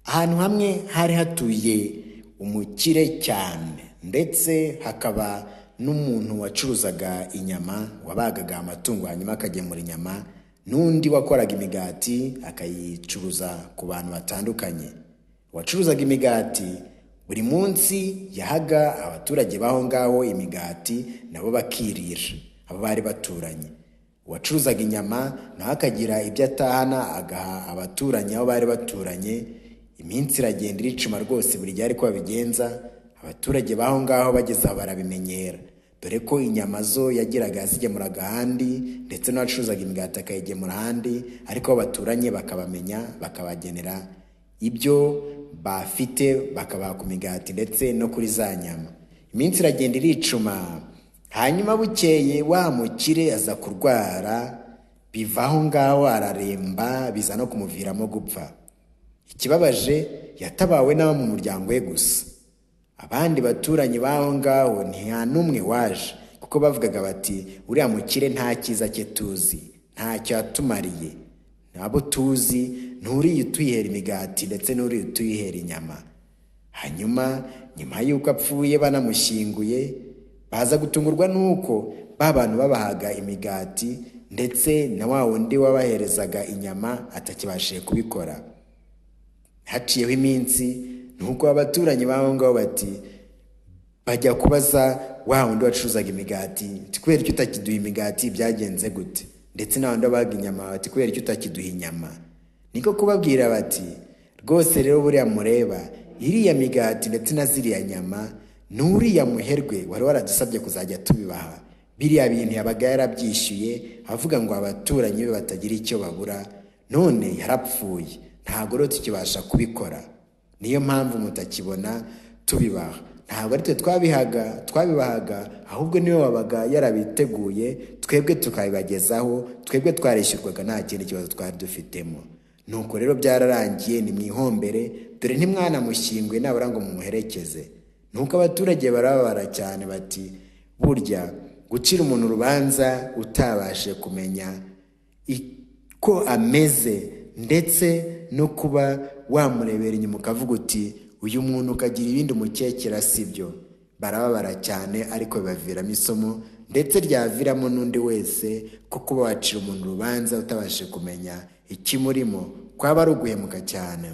Ahantu hamwe hari hatuye umukire cyane, ndetse hakaba n'umuntu wacuruzaga inyama, wabagaga amatungo hanyuma akagemura inyama, n'undi wakoraga imigati akayicuruza ku bantu batandukanye. Wacuruzaga imigati buri munsi yahaga abaturage baho ngaho imigati, nabo bakirira, abo bari baturanye. Wacuruzaga inyama naho akagira ibyo atahana agaha abaturanyi aho bari baturanye. Iminsi iragenda iricuma rwose, buri gihe ariko babigenza. Abaturage baho ngaho bageze aho barabimenyera, dore ko inyama zo yagiraga zigemuraga ahandi, ndetse n'abacuruzaga imigati akayigemura ahandi, ariko baturanye bakabamenya, bakabagenera ibyo bafite, bakabaha ku migati ndetse no kuri za nyama. Iminsi iragenda iricuma, hanyuma bukeye wa mukire aza kurwara, bivaho ngaho araremba, biza no kumuviramo gupfa. Ikibabaje, yatabawe n'abo mu muryango we gusa. Abandi baturanyi baho ngaho nta n'umwe waje, kuko bavugaga bati uriya mukire nta cyiza cye tuzi, ntacyo yatumariye. Nabo tuzi nturiye utuyihera imigati ndetse n'uriye utuyihera inyama. Hanyuma nyuma y'uko apfuye banamushyinguye, baza gutungurwa n'uko ba bantu babahaga imigati ndetse na wa wundi wabaherezaga inyama atakibashije kubikora. Haciyeho iminsi, nuko abaturanyi baho ngaho bati bajya kubaza wa wundi wacuruzaga imigati, kubera icyo utakiduha imigati byagenze gute? Ndetse n'abandi babaga inyama bati kubera icyo utakiduha inyama? Niko kubabwira bati rwose rero buriya mureba, iriya migati ndetse na ziriya nyama n'uriya muherwe wari waradusabye kuzajya tubibaha. Biriya bintu yabaga yarabyishyuye, avuga ngo abaturanyi be batagira icyo babura, none yarapfuye, ntabwo rero tukibasha kubikora. Niyo mpamvu mutakibona tubibaha. Ntabwo ari twe twabibahaga, ahubwo niwe wabaga yarabiteguye, twebwe tukabibagezaho, twebwe twarishyurwaga nta kindi kibazo twari dufitemo. Nuko rero byararangiye, ni mwihombere, dore ntimwana mushyingwe nabura ngo mumuherekeze. Nuko abaturage barababara cyane bati burya gucira umuntu urubanza utabashe kumenya ko ameze, ndetse no kuba wamurebera inyuma ukavuga uti uyu muntu ukagira ibindi umukekera, sibyo. Barababara cyane, ariko bibaviramo isomo, ndetse ryaviramo n'undi wese, ko kuba wacira umuntu urubanza utabashe kumenya ikimurimo kwaba ari uguhemuka cyane.